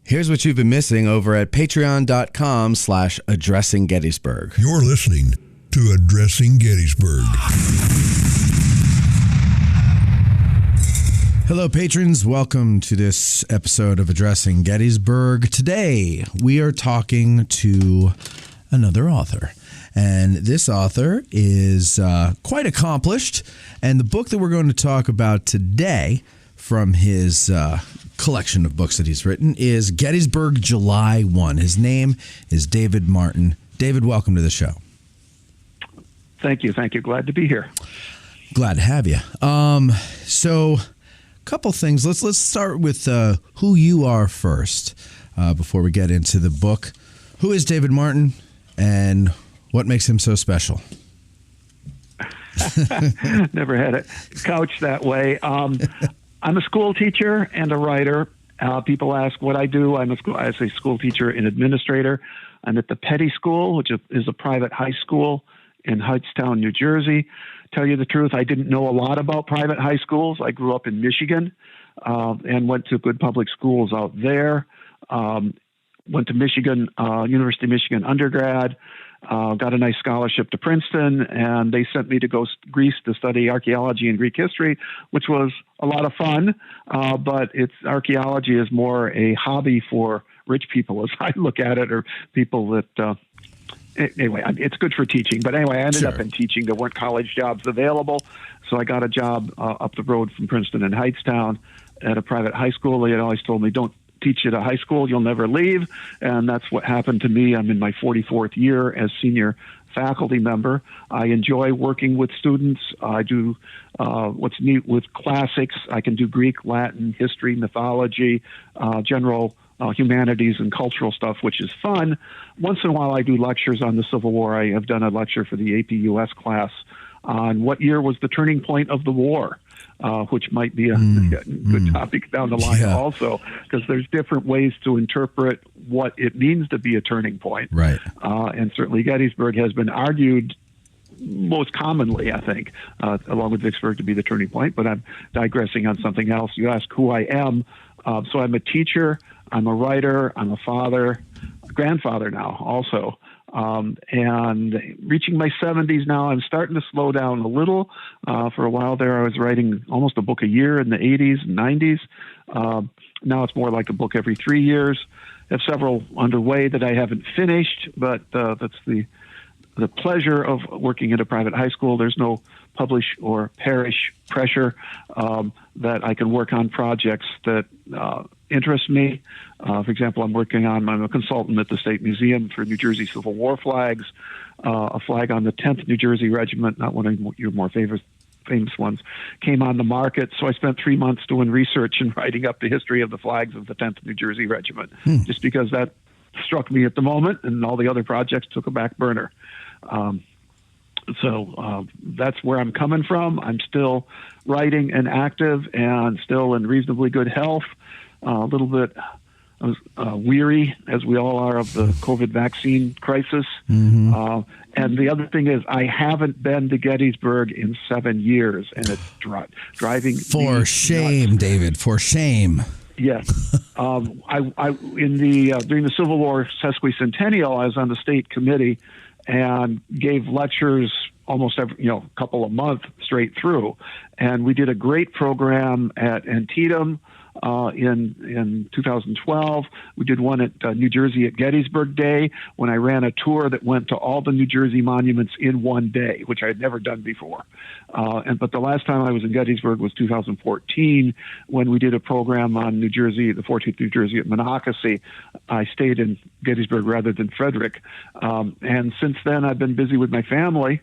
Here's what you've been missing over at patreon.com/Addressing Gettysburg. You're listening to Addressing Gettysburg. Hello, patrons. Welcome to this episode of Addressing Gettysburg. Today, we are talking to another author. And this author is quite accomplished. And the book that we're going to talk about today from his collection of books that he's written is Gettysburg, July 1. His name is David Martin. David, welcome to the show. Thank you. Glad to be here. Glad to have you. So, a couple things. Let's start with who you are first before we get into the book. Who is David Martin, and what makes him so special? Never had it couched that way. I'm a school teacher and a writer. People ask what I do. I'm a school teacher and administrator. I'm at the Petty School, which is a private high school in Hightstown, New Jersey. Tell you the truth, I didn't know a lot about private high schools. I grew up in Michigan and went to good public schools out there. Went to Michigan, University of Michigan undergrad. Got a nice scholarship to Princeton, and they sent me to go Greece to study archaeology and Greek history, which was a lot of fun. But archaeology is more a hobby for rich people, as I look at it, or people that. Anyway, it's good for teaching. But anyway, I ended up in teaching. There weren't college jobs available, so I got a job up the road from Princeton in Hightstown at a private high school. They had always told me, don't teach at a high school, you'll never leave. And that's what happened to me. I'm in my 44th year as senior faculty member. I enjoy working with students. I do what's neat with classics. I can do Greek, Latin, history, mythology, general humanities and cultural stuff, which is fun. Once in a while, I do lectures on the Civil War. I have done a lecture for the AP US class on what year was the turning point of the war. Which might be a good topic down the line also, because there's different ways to interpret what it means to be a turning point. Right. And certainly Gettysburg has been argued most commonly, I think, along with Vicksburg, to be the turning point. But I'm digressing on something else. You ask who I am. So I'm a teacher. I'm a writer. I'm a father, a grandfather now also. And reaching my 70s now, I'm starting to slow down a little. For a while there, I was writing almost a book a year in the 80s and 90s. Now it's more like a book every 3 years. I have several underway that I haven't finished, but that's the pleasure of working at a private high school. There's no publish or perish pressure, that I can work on projects that interest me. For example, I'm a consultant at the State Museum for New Jersey Civil War flags, a flag on the 10th New Jersey Regiment, not one of your more famous ones, came on the market. So I spent 3 months doing research and writing up the history of the flags of the 10th New Jersey Regiment, just because that struck me at the moment, and all the other projects took a back burner. So that's where I'm coming from. I'm still writing and active and still in reasonably good health. A little bit weary, as we all are, of the COVID vaccine crisis. And the other thing is, I haven't been to Gettysburg in 7 years, and it's driving for shame, nuts. David, for shame. Yes. During the Civil War sesquicentennial, I was on the state committee and gave lectures almost every, couple of months straight through. And we did a great program at Antietam in 2012. We did one at New Jersey at Gettysburg Day, when I ran a tour that went to all the New Jersey monuments in one day, which I had never done before. But the last time I was in Gettysburg was 2014, when we did a program on New Jersey, the 14th New Jersey at Monocacy. I stayed in Gettysburg rather than Frederick. And since then, I've been busy with my family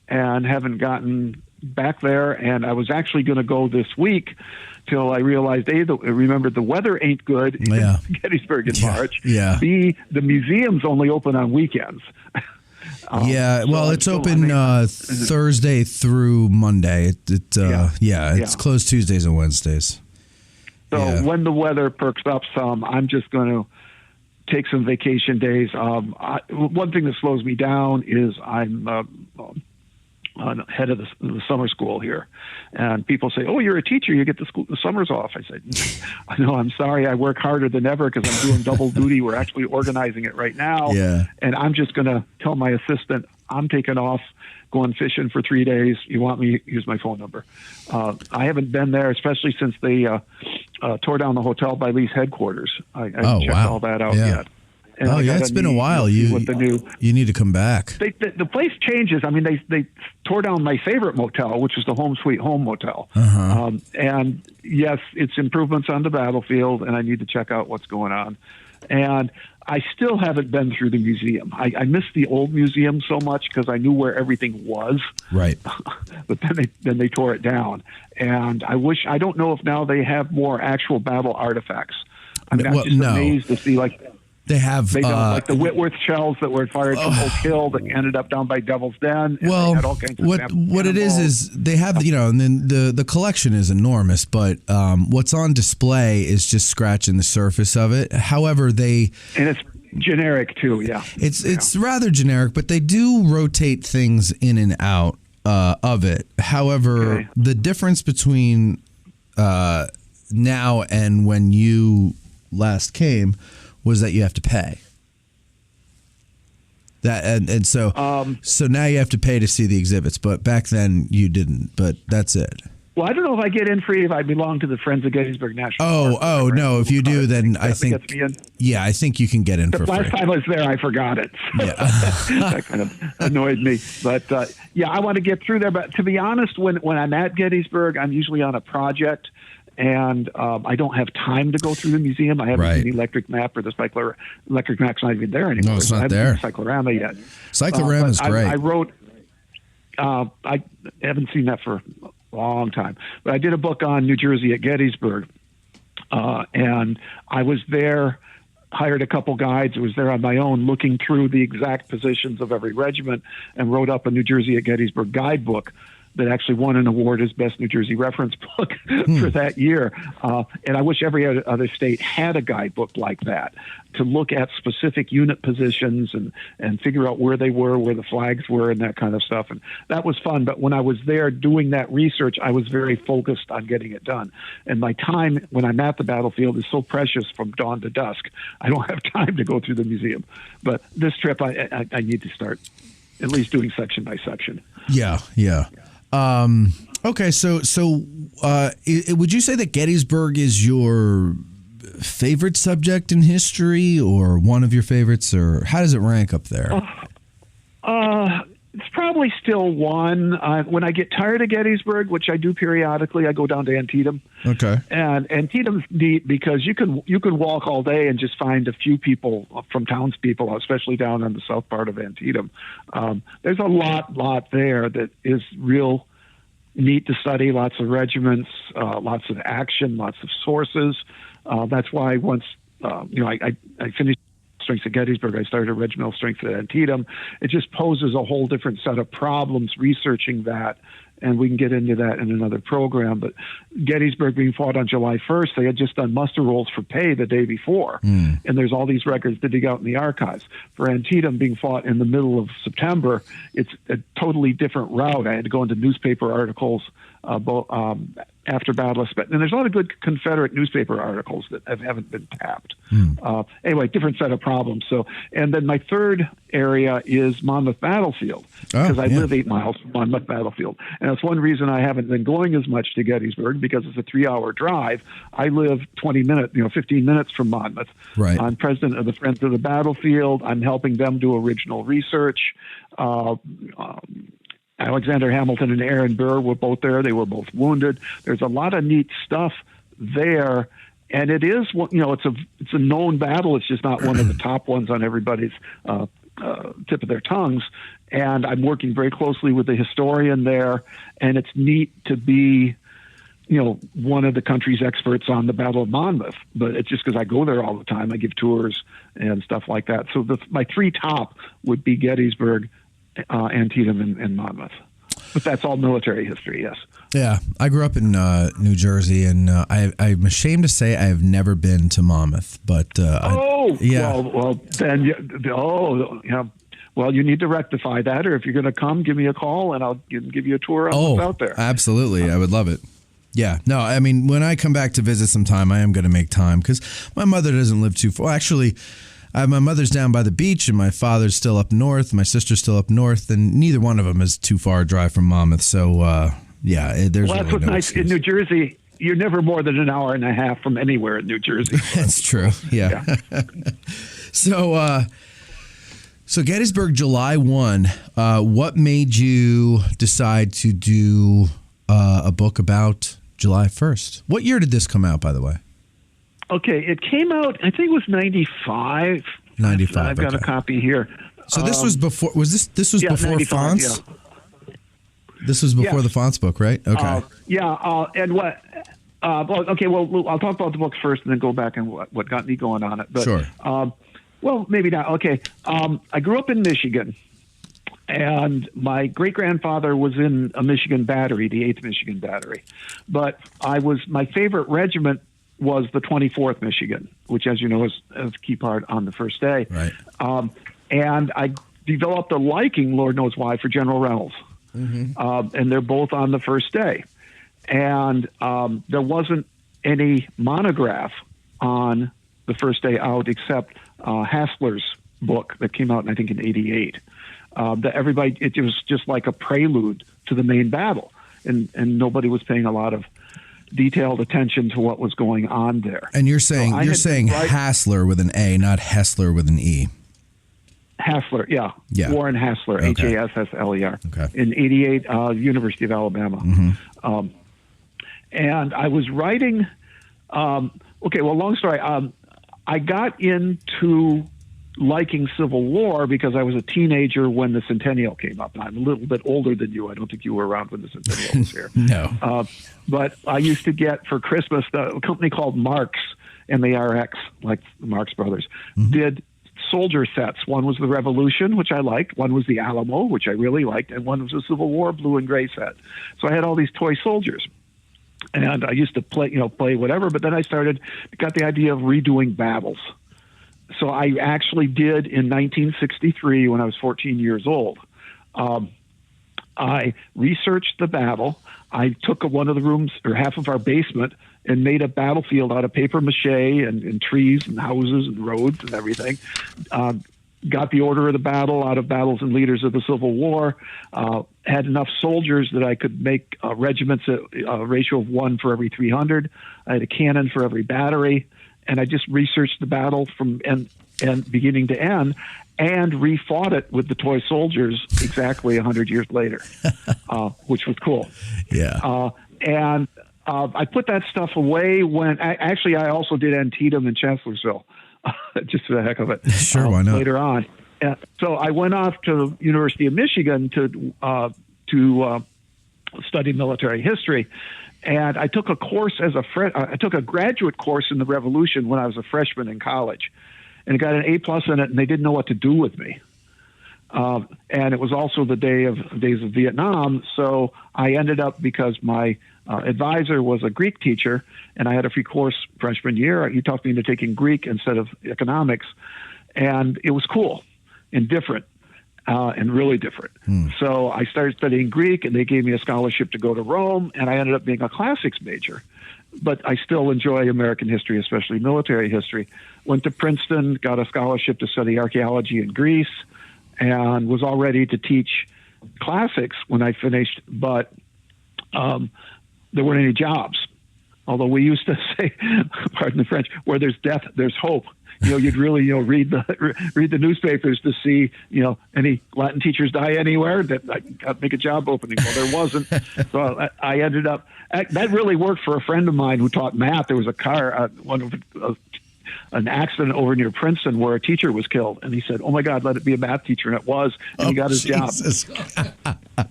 and haven't gotten back there. And I was actually going to go this week, till I realized, A, remembered the weather ain't good in Gettysburg in March. Yeah. B, the museum's only open on weekends. It's open Thursday through Monday. It's closed Tuesdays and Wednesdays. So when the weather perks up some, I'm just going to take some vacation days. One thing that slows me down is I'm head of the summer school here, and people say, "Oh, you're a teacher. You get the summers off." I said, "No, I'm sorry. I work harder than ever because I'm doing double duty. We're actually organizing it right now, and I'm just going to tell my assistant I'm taking off, going fishing for 3 days. You want me? Use my phone number." I haven't been there, especially since they tore down the hotel by Lee's headquarters. I haven't checked all that out yet. And it's been a while. You need to come back. The place changes. I mean, they tore down my favorite motel, which is the Home Sweet Home Motel. And yes, it's improvements on the battlefield, and I need to check out what's going on. And I still haven't been through the museum. I miss the old museum so much because I knew where everything was. Right. But then they tore it down. And I don't know if now they have more actual battle artifacts. I mean, I'm just amazed to see They have like the Whitworth shells that were fired from Oak Hill that ended up down by Devil's Den. And well, they had all kinds of what it is they have, and then the collection is enormous, but what's on display is just scratching the surface of it. However, and it's generic too. Yeah, it's rather generic, but they do rotate things in and out of it. However, the difference between now and when you last came was that you have to pay. So now you have to pay to see the exhibits, but back then you didn't. But that's it. Well, I don't know if I get in free if I belong to the Friends of Gettysburg National Park. No! If you do, then I think I think you can get in for free. Last time I was there, I forgot it. Yeah. That kind of annoyed me. But I want to get through there. But to be honest, when I'm at Gettysburg, I'm usually on a project. And I don't have time to go through the museum. I haven't seen the electric map or the electric map's not even there anymore. No, it's not there. I haven't seen Cyclorama yet. Cyclorama is great. I wrote. I haven't seen that for a long time, but I did a book on New Jersey at Gettysburg, and I was there. Hired a couple guides. I was there on my own, looking through the exact positions of every regiment, and wrote up a New Jersey at Gettysburg guidebook that actually won an award as Best New Jersey Reference Book for that year. And I wish every other state had a guidebook like that to look at specific unit positions and figure out where they were, where the flags were, and that kind of stuff. And that was fun. But when I was there doing that research, I was very focused on getting it done. And my time when I'm at the battlefield is so precious from dawn to dusk. I don't have time to go through the museum. But this trip, I need to start at least doing section by section. Yeah. Okay, so would you say that Gettysburg is your favorite subject in history, or one of your favorites, or how does it rank up there? It's probably still one. When I get tired of Gettysburg, which I do periodically, I go down to Antietam. Okay. And Antietam's neat because you can walk all day and just find a few people from townspeople, especially down on the south part of Antietam. There's a lot there that is real neat to study. Lots of regiments, lots of action, lots of sources. That's why once I finished strengths at Gettysburg, I started regimental strength at Antietam. It just poses a whole different set of problems researching that, and we can get into that in another program. But Gettysburg being fought on July 1st, they had just done muster rolls for pay the day before, and there's all these records to dig out in the archives. For Antietam being fought in the middle of September, it's a totally different route. I had to go into newspaper articles after battle, and there's a lot of good Confederate newspaper articles that haven't been tapped. Anyway, different set of problems. So, and then my third area is Monmouth Battlefield, because I live 8 miles from Monmouth Battlefield, and that's one reason I haven't been going as much to Gettysburg, because it's a 3-hour drive. I live 15 minutes from Monmouth. Right. I'm president of the Friends of the Battlefield. I'm helping them do original research. Alexander Hamilton and Aaron Burr were both there. They were both wounded. There's a lot of neat stuff there, and it is, it's a known battle. It's just not one of the top ones on everybody's tip of their tongues. And I'm working very closely with the historian there, and it's neat to be, one of the country's experts on the Battle of Monmouth. But it's just because I go there all the time. I give tours and stuff like that. So my 3 top would be Gettysburg, Antietam, and Monmouth. But that's all military history, yes. Yeah, I grew up in New Jersey, and I'm ashamed to say I have never been to Monmouth. But well, then, Well, you need to rectify that, or if you're going to come, give me a call, and I'll give you a tour of what's out there. Absolutely. I would love it. Yeah. No, I mean, when I come back to visit sometime, I am going to make time because my mother doesn't live too far. Actually, my mother's down by the beach, and my father's still up north. My sister's still up north, and neither one of them is too far a drive from Monmouth. So, there's that's really what's no nice excuse. in New Jersey. You're never more than an hour and a half from anywhere in New Jersey. That's true. Yeah. So Gettysburg, July 1. What made you decide to do a book about July 1st? What year did this come out, by the way? Okay, it came out, I think it was 95. 95. I've got a copy here. So this was before. This was before 95, Fonts. Yeah. This was before the Fonts book, right? Okay. And what? Okay. Well, I'll talk about the books first, and then go back and what got me going on it. But, sure. Well, maybe not. Okay. I grew up in Michigan, and my great-grandfather was in a Michigan battery, the 8th Michigan Battery. But my favorite regiment was the 24th Michigan, which, as you know, is a key part on the first day. Right. And I developed a liking, Lord knows why, for General Reynolds. Mm-hmm. And they're both on the first day. And there wasn't any monograph on the first day out except Hassler's book that came out, I think, in 88. It was just like a prelude to the main battle. And nobody was paying a lot of detailed attention to what was going on there. And you're saying Hassler with an A, not Hessler with an E. Hassler, yeah. Warren Hassler, okay. Hassler, okay. In 88, University of Alabama. Mm-hmm. And I was writing, long story. I got into liking Civil War because I was a teenager when the Centennial came up. I'm a little bit older than you. I don't think you were around when the Centennial was here. No. But I used to get for Christmas, a company called Marx, M-A-R-X, like the Marx Brothers, did soldier sets. One was the Revolution, which I liked. One was the Alamo, which I really liked. And one was the Civil War blue and gray set. So I had all these toy soldiers. And I used to play whatever. But then I got the idea of redoing battles. So I actually did in 1963 when I was 14 years old. I researched the battle. I took one of the rooms or half of our basement and made a battlefield out of paper mache and trees and houses and roads and everything. Got the order of the battle out of Battles and Leaders of the Civil War. Had enough soldiers that I could make regiments at a ratio of 1 for every 300. I had a cannon for every battery. And I just researched the battle from end beginning to end and refought it with the toy soldiers exactly 100 years later, which was cool. Yeah. And I put that stuff away when I also did Antietam and Chancellorsville, just for the heck of it. Sure, why not? Later on. So I went off to the University of Michigan to study military history. And I took a course I took a graduate course in the Revolution when I was a freshman in college, and I got an A+ in it, and they didn't know what to do with me. And it was also the days of Vietnam, so I ended up, because my advisor was a Greek teacher, and I had a free course freshman year. He talked me into taking Greek instead of economics, and it was cool and different. And really different. So I started studying Greek, and they gave me a scholarship to go to Rome, and I ended up being a classics major. But I still enjoy American history, especially military history. Went to Princeton, got a scholarship to study archaeology in Greece, and was all ready to teach classics when I finished, but there weren't any jobs. Although we used to say, pardon the French, where there's death, there's hope. You'd really, read the newspapers to see, any Latin teachers die anywhere that I got make a job opening. Well, there wasn't. So I ended up, that really worked for a friend of mine who taught math. There was a car, an accident over near Princeton where a teacher was killed. And he said, "Oh my God, let it be a math teacher." And it was, and he got his job.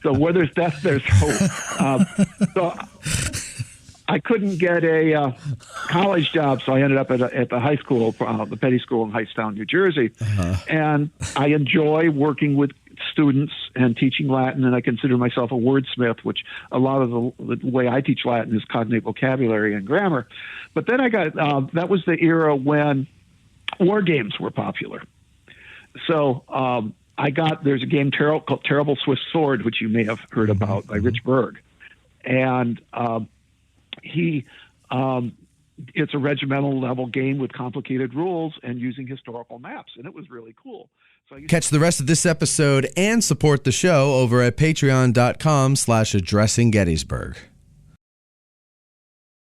So where there's death, there's hope. So I couldn't get a college job, so I ended up at the high school, the Petty School in Hightstown, New Jersey. And I enjoy working with students and teaching Latin, and I consider myself a wordsmith, which a lot of the way I teach Latin is cognate vocabulary and grammar. But then I got, that was the era when war games were popular. So there's a game called Terrible Swiss Sword, which you may have heard about, by Rich Berg. And it's a regimental level game with complicated rules and using historical maps. And it was really cool. So catch the rest of this episode and support the show over at patreon.com/addressinggettysburg.